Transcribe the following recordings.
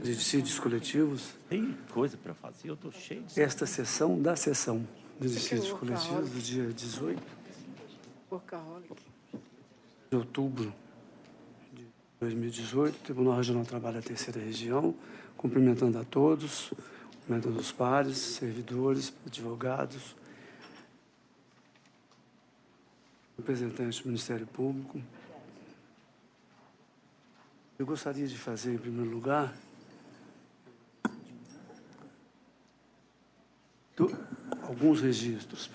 de dissídios coletivos. Tem coisa para fazer, eu estou cheio de... Esta sessão da sessão de dissídios coletivos do dia 18 de outubro de 2018, Tribunal Regional do Trabalho da Terceira Região, cumprimentando a todos, cumprimentando os pares, servidores, advogados, representantes do Ministério Público. Eu gostaria de fazer, em primeiro lugar, alguns registros. O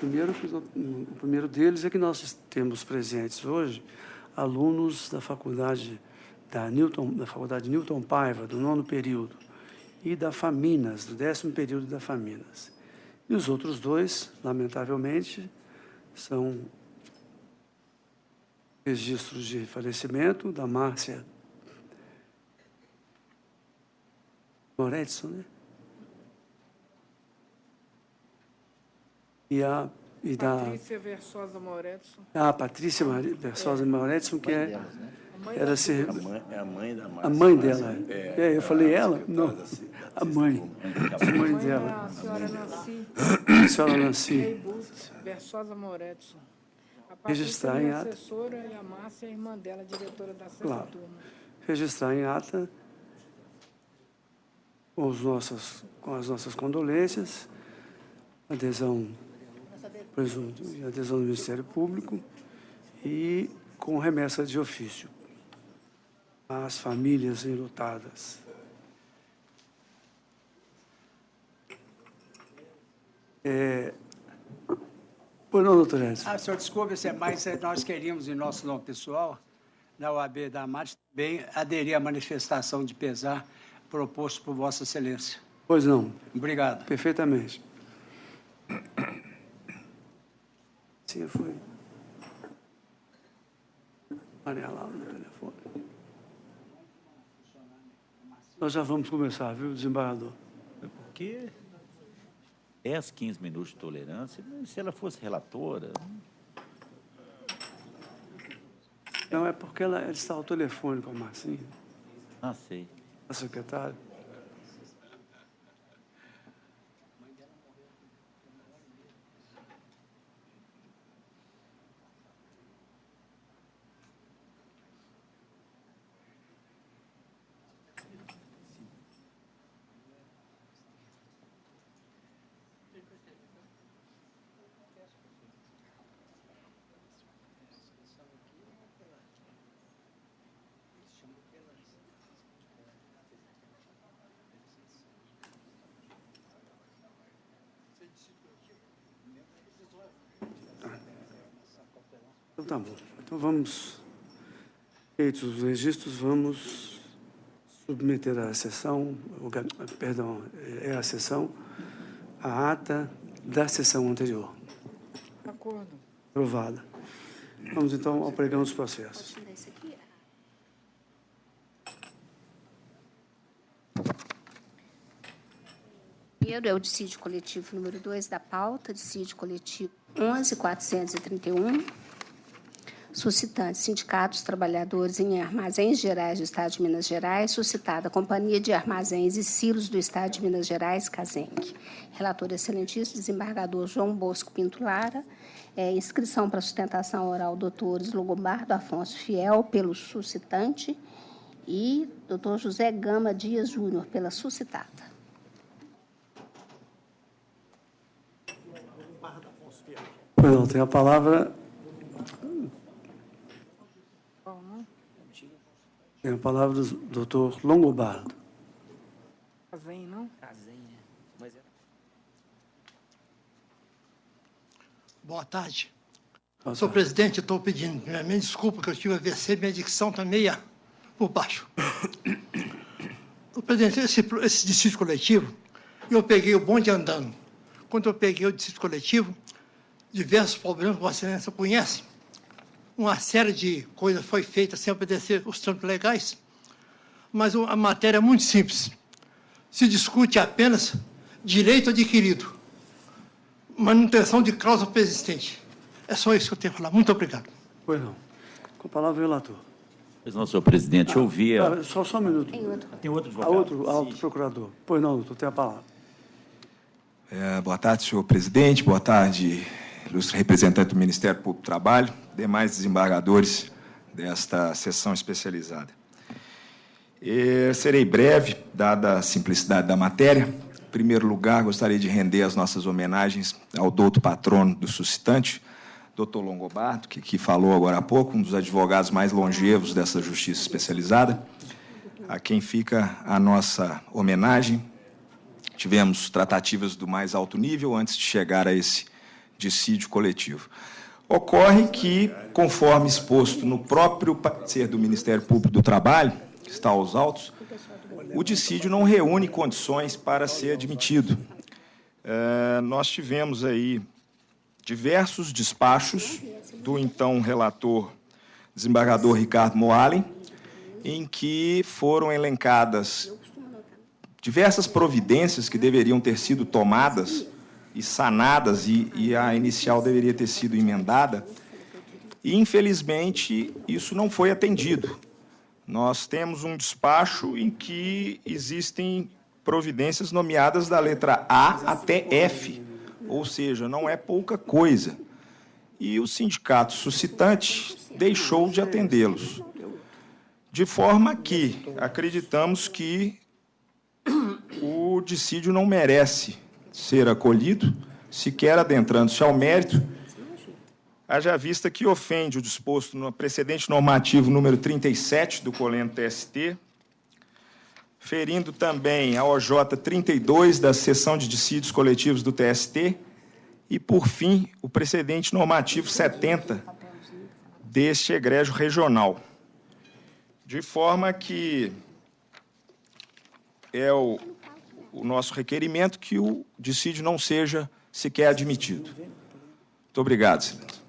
primeiro deles é que nós temos presentes hoje alunos da faculdade Newton Paiva, do 9º período, e da Faminas, do 10º período da Faminas. E os outros dois, lamentavelmente, são registros de falecimento da Márcia Moretson, né? E da Patrícia Versosa Moretson. Patrícia Versosa Moretson, que era a mãe da Márcia. A mãe dela. Eu falei ela? Não. A mãe dela. A senhora Nancy. A senhora Nancy. Versosa Moretson. A Registrar Patrícia em é ata. assessora e a Márcia é irmã dela, diretora da sexta Claro. turma. Registrar em ata com as nossas condolências, adesão do Ministério Público e com remessa de ofício às famílias enlutadas. Pois não, doutor Edson? Senhor, desculpe, mas nós queríamos, em nosso nome pessoal, na OAB da AMAT, também aderir à manifestação de pesar proposto por Vossa Excelência. Pois não. Obrigado. Perfeitamente. Sim, foi. Maria Laura no telefone. Nós já vamos começar, viu, desembargador? Porque 10, 15 minutos de tolerância, mas se ela fosse relatora... Não, é porque ela está ao telefone com a Marcinha, Ah, sei. a secretária. Então, tá bom. Então, vamos, feitos os registros, vamos submeter à sessão, a sessão, a ata da sessão anterior. Acordo. Aprovada. Vamos, então, ao pregão dos processos. Primeiro é o dissídio coletivo número 2 da pauta, dissídio coletivo 11.431, suscitante sindicatos trabalhadores em armazéns gerais do Estado de Minas Gerais, suscitada a Companhia de Armazéns e Silos do Estado de Minas Gerais, CASENC. Relator excelentíssimo, desembargador João Bosco Pinto Lara. Inscrição para sustentação oral, doutores Lombardo Afonso Fiel, pelo suscitante, e doutor José Gama Dias Júnior, pela suscitada. Não, tem a palavra. Tem a palavra do doutor Longobardo. Casem, não? Boa tarde. Boa Senhor tarde. presidente, eu estou pedindo, primeiramente, desculpa que eu tive AVC, minha dicção está meia por baixo. Senhor presidente, esse dissídio coletivo, eu peguei o bonde andando. Quando eu peguei o dissídio coletivo, diversos problemas que Vossa Excelência conhece, uma série de coisas foi feita sem obedecer os trâmites legais, mas a matéria é muito simples. Se discute apenas direito adquirido, manutenção de cláusula persistente. É só isso que eu tenho a falar. Muito obrigado. Pois não. Com a palavra o relator. Pois não, senhor presidente, eu vi... Só um minuto. Tem outro advogado. Outro procurador. Pois não, doutor, tem a palavra. Boa tarde, senhor presidente. Boa tarde, ilustre representante do Ministério Público do Trabalho, demais desembargadores desta sessão especializada. Serei breve, dada a simplicidade da matéria. Em primeiro lugar, gostaria de render as nossas homenagens ao douto patrono do suscitante, doutor Longobardo, que falou agora há pouco, um dos advogados mais longevos dessa justiça especializada, a quem fica a nossa homenagem. Tivemos tratativas do mais alto nível antes de chegar a esse dissídio coletivo. Ocorre que, conforme exposto no próprio parecer do Ministério Público do Trabalho, que está aos autos, o dissídio não reúne condições para ser admitido. Nós tivemos aí diversos despachos do então relator desembargador Ricardo Moalen, em que foram elencadas diversas providências que deveriam ter sido tomadas e sanadas, e a inicial deveria ter sido emendada, e, infelizmente, isso não foi atendido. Nós temos um despacho em que existem providências nomeadas da letra A até F, ou seja, não é pouca coisa. E o sindicato suscitante deixou de atendê-los. De forma que acreditamos que o dissídio não merece ser acolhido, sequer adentrando-se ao mérito, haja vista que ofende o disposto no precedente normativo número 37 do Colento TST, ferindo também a OJ 32 da seção de dissídios coletivos do TST e, por fim, o precedente normativo 70 deste egrégio regional. De forma que é o nosso requerimento que o dissídio não seja sequer admitido. Muito obrigado, excelência.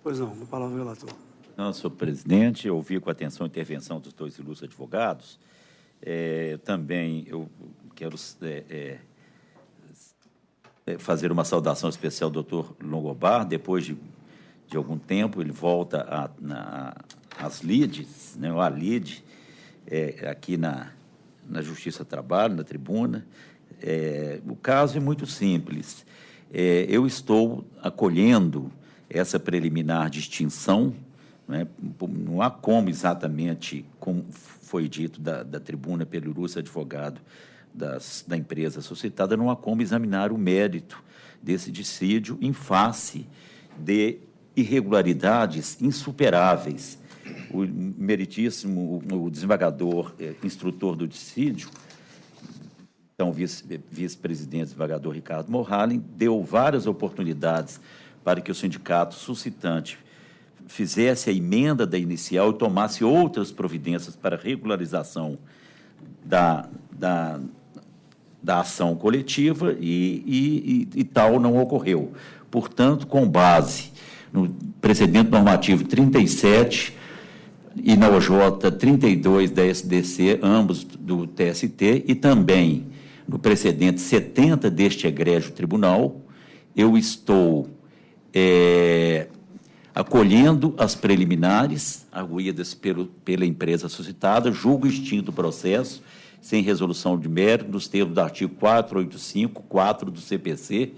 Pois não, a palavra ao relator. Não, senhor presidente, eu ouvi com atenção a intervenção dos dois ilustres advogados. Também eu quero fazer uma saudação especial ao doutor Longobardo. Depois de algum tempo, ele volta às lides, né, a lide, aqui na Justiça do Trabalho, na tribuna. O caso é muito simples. Eu estou acolhendo essa preliminar de extinção, né? Não há como exatamente, como foi dito da tribuna pelo ilustre advogado da empresa suscitada, não há como examinar o mérito desse dissídio em face de irregularidades insuperáveis. O meritíssimo, o desembargador instrutor do dissídio, então vice-presidente desembargador Ricardo Moalen, deu várias oportunidades para que o sindicato suscitante fizesse a emenda da inicial e tomasse outras providências para regularização da ação coletiva e tal não ocorreu. Portanto, com base no precedente normativo 37 e na OJ 32 da SDC, ambos do TST, e também no precedente 70 deste egrégio tribunal, eu estou acolhendo as preliminares arguídas pela empresa suscitada, julgo extinto o processo, sem resolução de mérito, nos termos do artigo 485.4 do CPC,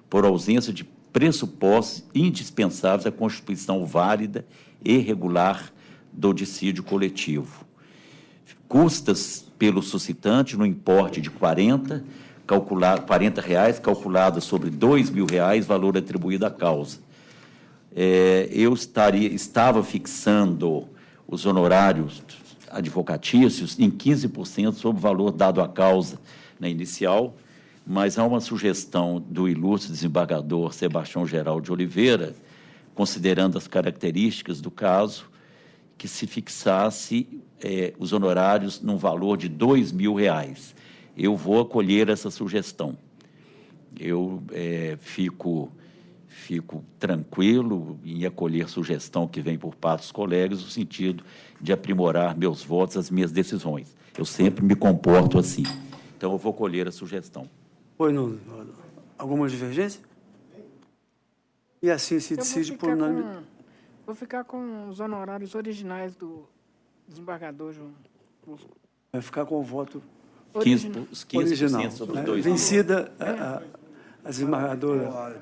por ausência de pressupostos indispensáveis à constituição válida e regular do dissídio coletivo. Custas pelo suscitante no importe de R$ 40 reais, calculado sobre R$ 2.000, valor atribuído à causa. Eu estava fixando os honorários advocatícios em 15% sobre o valor dado à causa na inicial, mas há uma sugestão do ilustre desembargador Sebastião Geraldo de Oliveira, considerando as características do caso, que se fixasse os honorários num valor de R$ 2.000. Eu vou acolher essa sugestão. Eu fico tranquilo em acolher sugestão que vem por parte dos colegas, no sentido de aprimorar meus votos, as minhas decisões. Eu sempre me comporto assim. Então, eu vou acolher a sugestão. Pois não, alguma divergência? E assim se decide por unanimidade. Vou ficar com os honorários originais do Desembargador João Bosco. Vai ficar com o voto 15%, os 15% original. sobre Né? os dois. Vencida a desembargadora.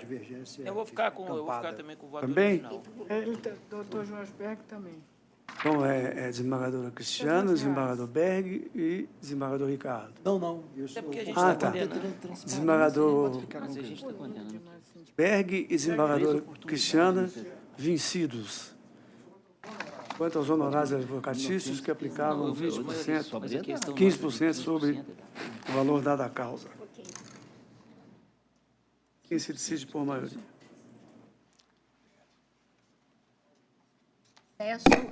Eu vou ficar também com o voto Também? original. Doutor João Asberg também. Então, é desembargadora Cristiana, desembargador Berg e desembargador Ricardo. Não. É porque a gente Ah, está tá. condenando. Desembargador Mas a gente está condenando. Berg e desembargadora Cristiana vencidos. Quanto aos honorários advocatícios que aplicavam 20%, 15% sobre o valor dado à causa. Quem se decide por maioria.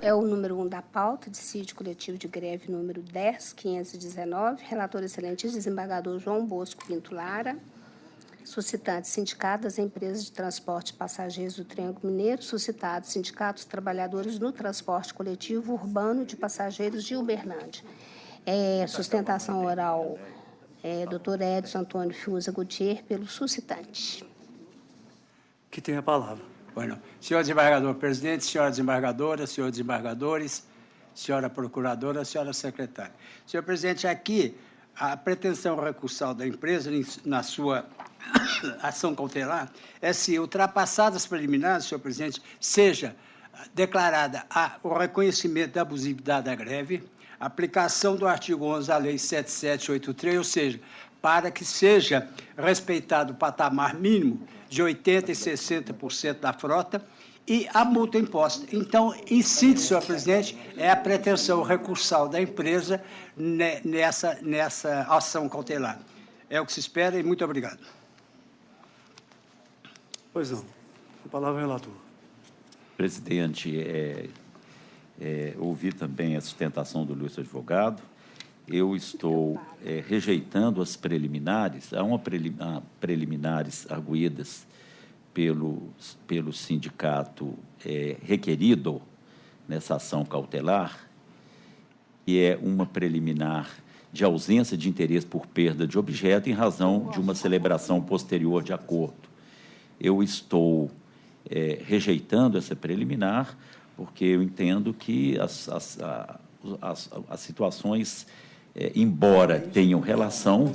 É o número 1 da pauta, dissídio coletivo de greve número 10.519, relator excelente desembargador João Bosco Pinto Lara, suscitante sindicato das empresas de transporte de passageiros do Triângulo Mineiro, suscitado sindicatos trabalhadores no transporte coletivo urbano de passageiros de Uberlândia. Sustentação oral, doutor Edson Antônio Fiuza Gutierrez, pelo suscitante. Que tem a palavra. Bueno. Senhor desembargador presidente, senhora desembargadora, senhores desembargadores, senhora procuradora, senhora secretária. Senhor presidente, aqui a pretensão recursal da empresa na sua ação cautelar é se, ultrapassadas as preliminares, senhor presidente, seja declarada o reconhecimento da abusividade da greve, aplicação do artigo 11 da Lei 7783, ou seja, para que seja respeitado o patamar mínimo de 80% e 60% da frota e a multa imposta. Então, em síntese, senhor presidente, é a pretensão recursal da empresa nessa ação cautelar. É o que se espera e muito obrigado. Pois não. A palavra é relator. Presidente, ouvi também a sustentação do ilustre advogado. Eu estou rejeitando as preliminares, há preliminares arguídas pelo sindicato requerido nessa ação cautelar, que é uma preliminar de ausência de interesse por perda de objeto em razão de uma celebração posterior de acordo. Eu estou rejeitando essa preliminar porque eu entendo que as situações, embora tenham relação,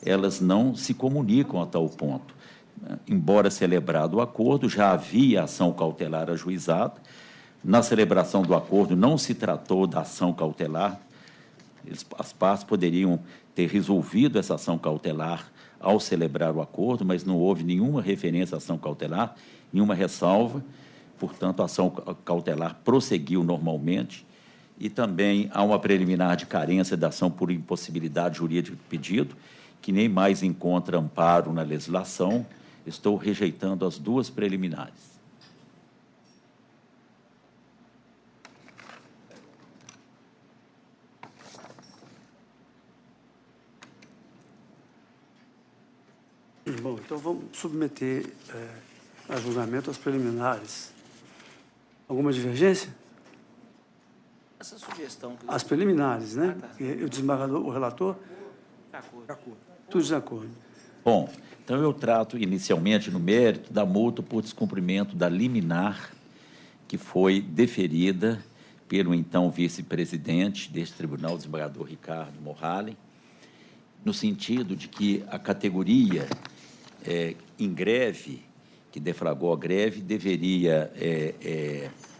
elas não se comunicam a tal ponto. Embora celebrado o acordo, já havia ação cautelar ajuizada. Na celebração do acordo, não se tratou da ação cautelar. As partes poderiam ter resolvido essa ação cautelar ao celebrar o acordo, mas não houve nenhuma referência à ação cautelar, nenhuma ressalva. Portanto, a ação cautelar prosseguiu normalmente. E também há uma preliminar de carência da ação por impossibilidade jurídica de pedido, que nem mais encontra amparo na legislação. Estou rejeitando as duas preliminares. Bom, então vamos submeter a julgamento as preliminares. Alguma divergência? Essa sugestão... As preliminares, né? tá. O desembargador, o relator, De acordo. tudo de acordo. Bom, então eu trato inicialmente no mérito da multa por descumprimento da liminar que foi deferida pelo então vice-presidente deste tribunal, o desembargador Ricardo Morralen, no sentido de que a categoria em greve, que deflagrou a greve, deveria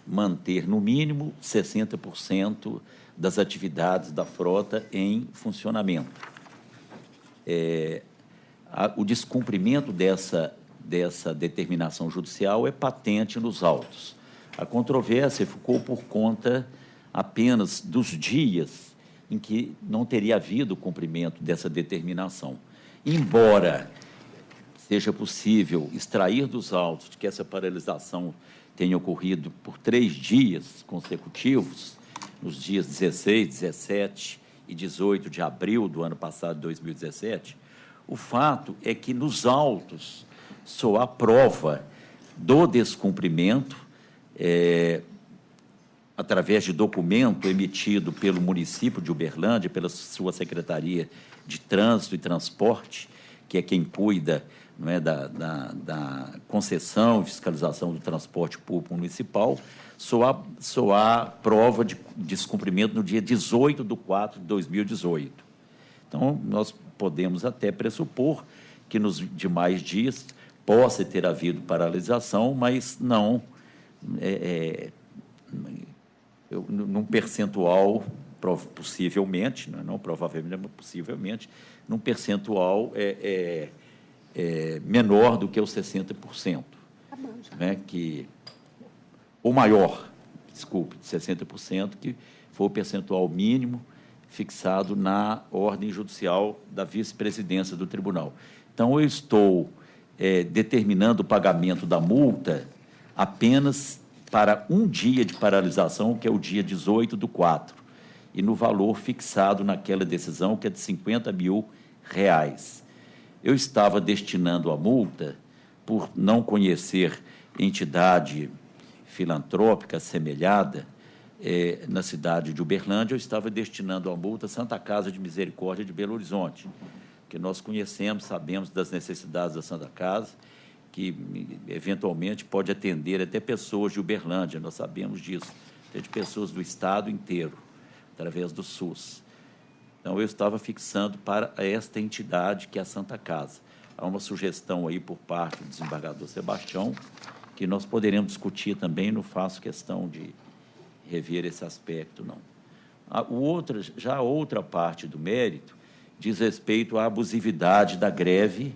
manter, no mínimo, 60% das atividades da frota em funcionamento. O descumprimento dessa determinação judicial é patente nos autos. A controvérsia ficou por conta apenas dos dias em que não teria havido cumprimento dessa determinação. Embora seja possível extrair dos autos de que essa paralisação tenha ocorrido por 3 dias consecutivos, nos dias 16, 17 e 18 de abril do ano passado, 2017, o fato é que nos autos só há prova do descumprimento através de documento emitido pelo município de Uberlândia, pela sua Secretaria de Trânsito e Transporte, que é quem cuida, não é, da concessão e fiscalização do transporte público municipal, só há prova de descumprimento no dia 18/4/2018. Então, nós podemos até pressupor que nos demais dias possa ter havido paralisação, mas não num percentual, possivelmente, não provavelmente, mas possivelmente, num percentual menor do que os 60%. Né, ou maior, desculpe, de 60%, que foi o percentual mínimo fixado na ordem judicial da vice-presidência do tribunal. Então, eu estou determinando o pagamento da multa apenas para um dia de paralisação, que é o dia 18/4, e no valor fixado naquela decisão, que é de R$50 mil. Eu estava destinando a multa, por não conhecer entidade filantrópica assemelhada na cidade de Uberlândia, eu estava destinando a multa à Santa Casa de Misericórdia de Belo Horizonte, que nós conhecemos, sabemos das necessidades da Santa Casa, que eventualmente pode atender até pessoas de Uberlândia, nós sabemos disso, até de pessoas do estado inteiro, através do SUS. Então, eu estava fixando para esta entidade, que é a Santa Casa. Há uma sugestão aí por parte do desembargador Sebastião, que nós poderemos discutir também, não faço questão de rever esse aspecto, não. Já a outra parte do mérito diz respeito à abusividade da greve,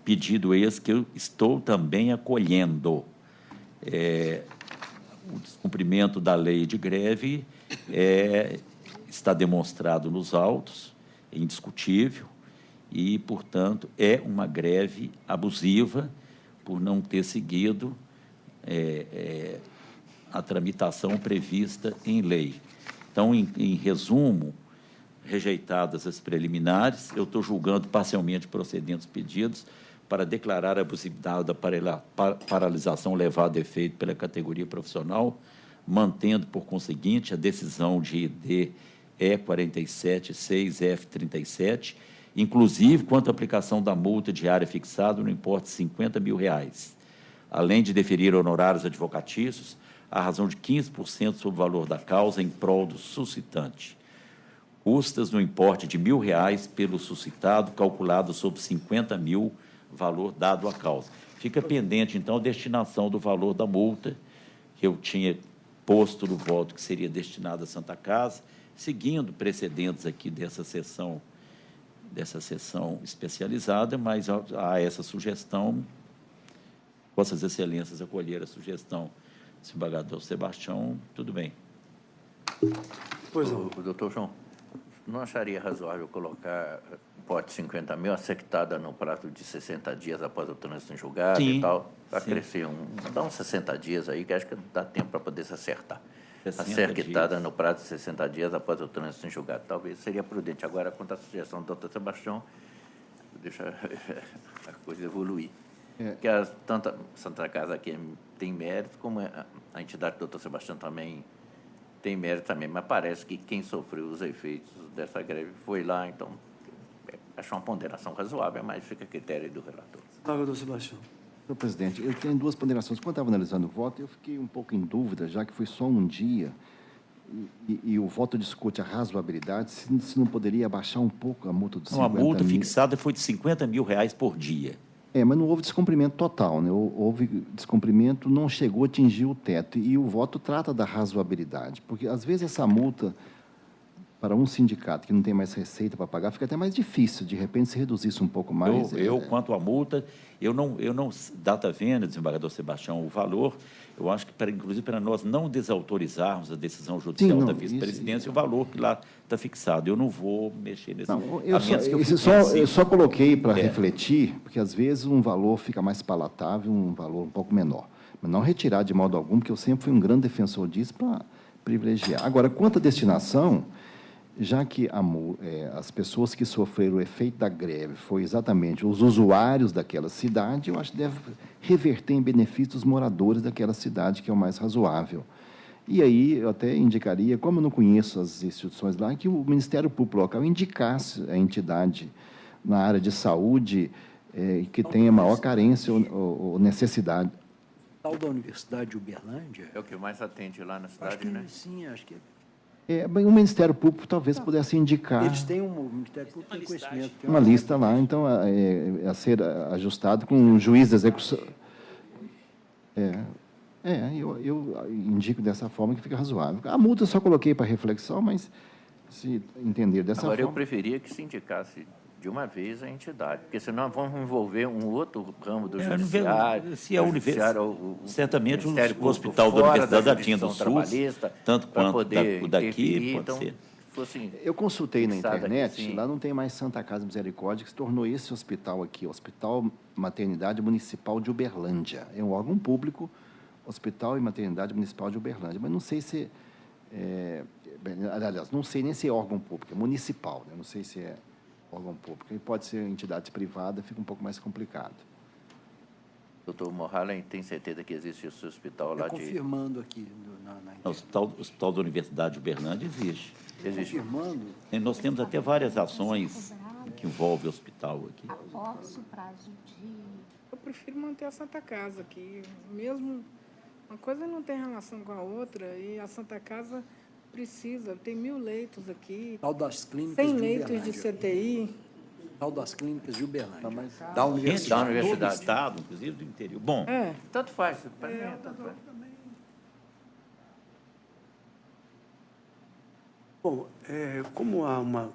pedido esse que eu estou também acolhendo. O descumprimento da lei de greve está demonstrado nos autos, é indiscutível, e, portanto, é uma greve abusiva por não ter seguido a tramitação prevista em lei. Então, em resumo, rejeitadas as preliminares, eu estou julgando parcialmente procedentes pedidos para declarar a abusividade da paralisação levada a efeito pela categoria profissional, mantendo, por conseguinte, a decisão de ID E47.6F37, inclusive quanto à aplicação da multa diária fixada no importe de R$50 mil, além de deferir honorários advocatícios, à razão de 15% sobre o valor da causa em prol do suscitante. Custas no importe de R$1.000 pelo suscitado, calculado sobre 50 mil, valor dado à causa. Fica pendente, então, a destinação do valor da multa, que eu tinha posto no voto que seria destinado à Santa Casa, seguindo precedentes aqui dessa sessão especializada, mas há essa sugestão, Vossas Excelências acolheram a sugestão do desembargador Sebastião, tudo bem. Pois não. Doutor João, não acharia razoável colocar pote 50 mil assectada no prazo de 60 dias após o trânsito em julgado e tal, para crescer dá uns 60 dias aí, que acho que dá tempo para poder se acertar. Acertada no prazo de 60 dias após o trânsito em julgado. Talvez seria prudente. Agora, quanto à sugestão do doutor Sebastião, deixa a coisa evoluir. Porque tanto a Santa Casa aqui tem mérito, como a entidade do doutor Sebastião também tem mérito também, mas parece que quem sofreu os efeitos dessa greve foi lá, então acho uma ponderação razoável, mas fica a critério do relator. Doutor Sebastião. Senhor presidente, eu tenho duas ponderações. Quando estava analisando o voto, eu fiquei um pouco em dúvida, já que foi só um dia, e o voto discute a razoabilidade, se não poderia abaixar um pouco a multa de 50 mil. A multa fixada foi de R$50 mil por dia. Mas não houve descumprimento total, né? Houve descumprimento, não chegou a atingir o teto. E o voto trata da razoabilidade, porque, às vezes, essa multa, para um sindicato que não tem mais receita para pagar, fica até mais difícil, de repente, se reduzisse um pouco mais. Quanto à multa, eu não data vênia, desembargador Sebastião, o valor, eu acho que, inclusive, para nós não desautorizarmos a decisão judicial da vice-presidência, o valor que lá está fixado. Eu não vou mexer nesse... Não, eu só coloquei para refletir, porque, às vezes, um valor fica mais palatável, um valor um pouco menor. Mas não retirar de modo algum, porque eu sempre fui um grande defensor disso para privilegiar. Agora, quanto à destinação, já que as pessoas que sofreram o efeito da greve foi exatamente os usuários daquela cidade, eu acho que deve reverter em benefício dos moradores daquela cidade, que é o mais razoável. E aí eu até indicaria, como eu não conheço as instituições lá, que o Ministério Público local indicasse a entidade na área de saúde que tenha maior carência ou necessidade. Tal da Universidade de Uberlândia. É o que mais atende lá na cidade, Acho que, né? sim, acho que O Ministério Público talvez pudesse indicar eles têm o Ministério Público tem conhecimento. Tem uma lista lá, então, a ser ajustado com um juiz de execução. Eu indico dessa forma que fica razoável. A multa eu só coloquei para reflexão, mas se entender dessa Agora, eu forma... preferia que se indicasse de uma vez a entidade, porque senão vamos envolver um outro ramo do judiciário. Se é o certamente o Hospital da Universidade da Tinha do Sul, tanto quanto o daqui, pode ser. Eu consultei na internet, lá não tem mais Santa Casa Misericórdia, que se tornou esse hospital aqui, Hospital Maternidade Municipal de Uberlândia. É um órgão público, Hospital e Maternidade Municipal de Uberlândia, mas não sei se... aliás, não sei nem se é órgão público, é municipal, né? Não sei se é órgão público. E pode ser entidade privada, fica um pouco mais complicado. Doutor Morhalen tem certeza que existe esse hospital lá confirmando aqui O hospital da Universidade de Uberlândia existe. Confirmando. E nós temos até várias ações que envolvem o hospital aqui. Após o prazo de... Eu prefiro manter a Santa Casa aqui. Mesmo uma coisa não tem relação com a outra, e a Santa Casa precisa, tem 1.000 leitos aqui. Tal das clínicas 100 de leitos de Uberlândia. CTI. Tal das clínicas de Uberlândia. Da Da universidade. universidade. Todo o estado, inclusive do interior. Bom, Tanto faz. Para mim, tanto faz. Bom, como há uma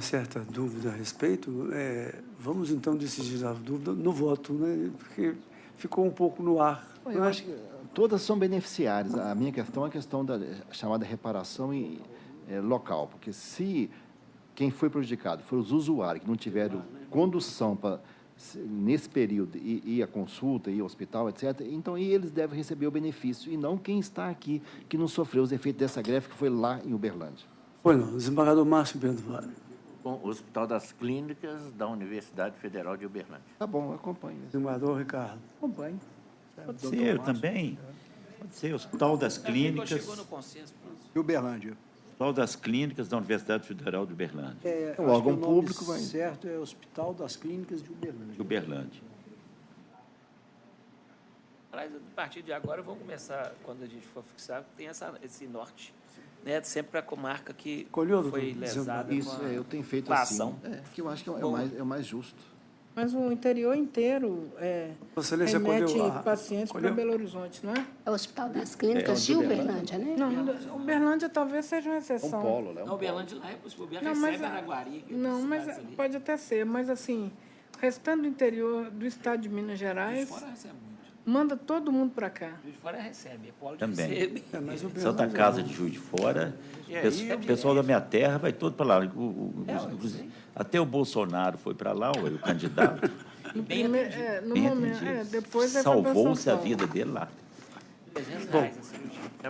certa dúvida a respeito, vamos então decidir a dúvida no voto, né? Porque ficou um pouco no ar. Eu acho que todas são beneficiárias. A minha questão é a questão da chamada reparação local, porque se quem foi prejudicado for os usuários que não tiveram condução para, nesse período, ir à consulta, ir ao hospital, etc., então eles devem receber o benefício, e não quem está aqui, que não sofreu os efeitos dessa greve que foi lá em Uberlândia. Foi não, desembargador Márcio Pedro Vale. Bom, o Hospital das Clínicas da Universidade Federal de Uberlândia. Tá bom, eu acompanho. Desembargador Ricardo. Acompanho. pode ser também. Pode ser Hospital das Clínicas. Chegou no consenso. De Uberlândia. Hospital das Clínicas da Universidade Federal de Uberlândia. O órgão público vai... certo é Hospital das Clínicas de Uberlândia. De Uberlândia. Aliás, a partir de agora, vamos começar, quando a gente for fixar, tem esse norte, né? Sempre para a comarca que foi lesada isso, com a, eu tenho feito com a assim. ação. Que eu acho que é o mais justo. Mas o interior inteiro remete pacientes para Belo Horizonte, não é? É o Hospital das Clínicas de Uberlândia, né? Não, Uberlândia talvez seja uma exceção. Polo, né? Não, Uberlândia lá é possível. Não, mas, recebe Araguari. não, mas pode até ser, mas assim, o restante do interior do estado de Minas Gerais Fora recebe muito. manda todo mundo para cá. Juiz de Fora recebe, é polo de Também. recebe. Santa Casa de Juiz de Fora. O pessoal da minha terra vai todo para lá. Até o Bolsonaro foi para lá, o candidato. No momento, depois salvou-se a vida dele lá. Bom,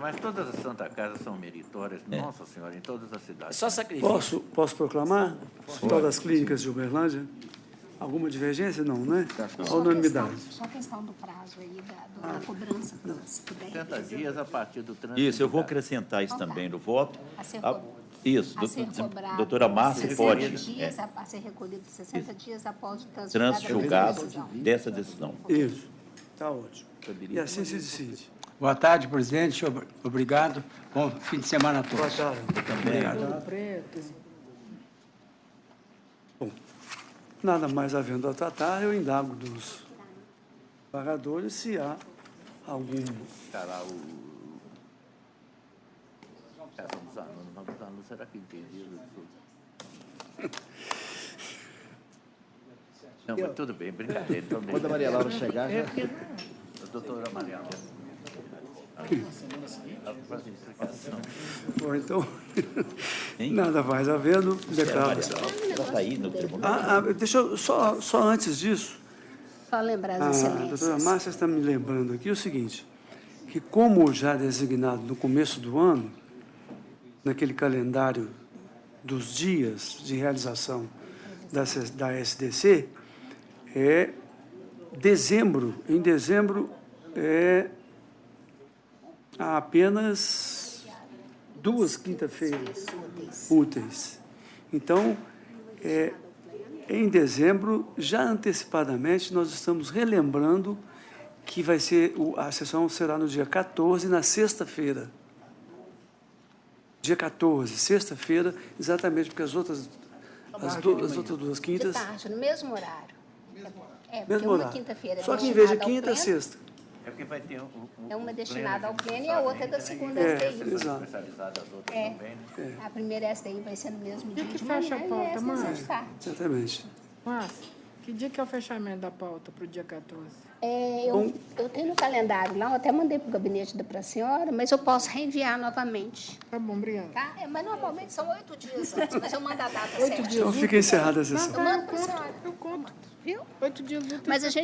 mas todas as Santa Casas são meritórias, Nossa Senhora, em todas as cidades. só sacrifício. Posso proclamar? Hospital das Clínicas de Uberlândia? Alguma divergência? Não, né? A unanimidade. Só a questão do prazo aí, da cobrança, se puder. 60 dias a partir do trânsito. Isso, eu vou acrescentar isso também no voto. Isso, a ser cobrado doutora Márcia 60 pode. dias, a ser recolhido 60 dias após o Trânsito julgado dessa decisão. Isso. Está ótimo. E assim se decide. Boa tarde, presidente. Obrigado. Bom fim de semana a todos. Boa tarde. Ouro Preto. Bom, nada mais havendo a tratar, eu indago dos pagadores se há algum... Está lá o... Vamos alunos, será que entenderam? Não, mas tudo bem, brincadeira. Quando a Maria Laura chegar, já... A doutora Maria Laura. Bom, então, nada mais havendo, declaro. Ela está aí no tribunal. Deixa eu, só antes disso, Só lembrar a as excelências. doutora Márcia está me lembrando aqui o seguinte, que como já designado no começo do ano, naquele calendário dos dias de realização da SDC, em dezembro há apenas 2 quinta-feiras úteis. Então, Em dezembro, já antecipadamente, nós estamos relembrando que vai ser, a sessão será no dia 14, na sexta-feira. Dia 14, sexta-feira, exatamente porque as outras duas quintas... De tarde, no mesmo horário. Porque mesmo uma horário. quinta-feira é Só que em vez de destinada ao quinta, é pleno, sexta. É porque vai ter é uma destinada ao pleno e a outra é da segunda STI. Exato. especializada, as outras também, né? A primeira STI vai ser no mesmo dia que de fecha manhã a pauta, e essa Márcia? às tarde. Exatamente. Márcia, que dia que é o fechamento da pauta para o dia 14? Eu tenho no calendário lá, eu até mandei para o gabinete para a senhora, mas eu posso reenviar novamente. Tá bom, obrigada. Tá? Mas normalmente são 8 dias antes, mas eu mando a data 8 certa. dias Então fica encerrada a sessão. Eu mando para a senhora. Eu conto. Viu? 8 dias úteis. Mas a gente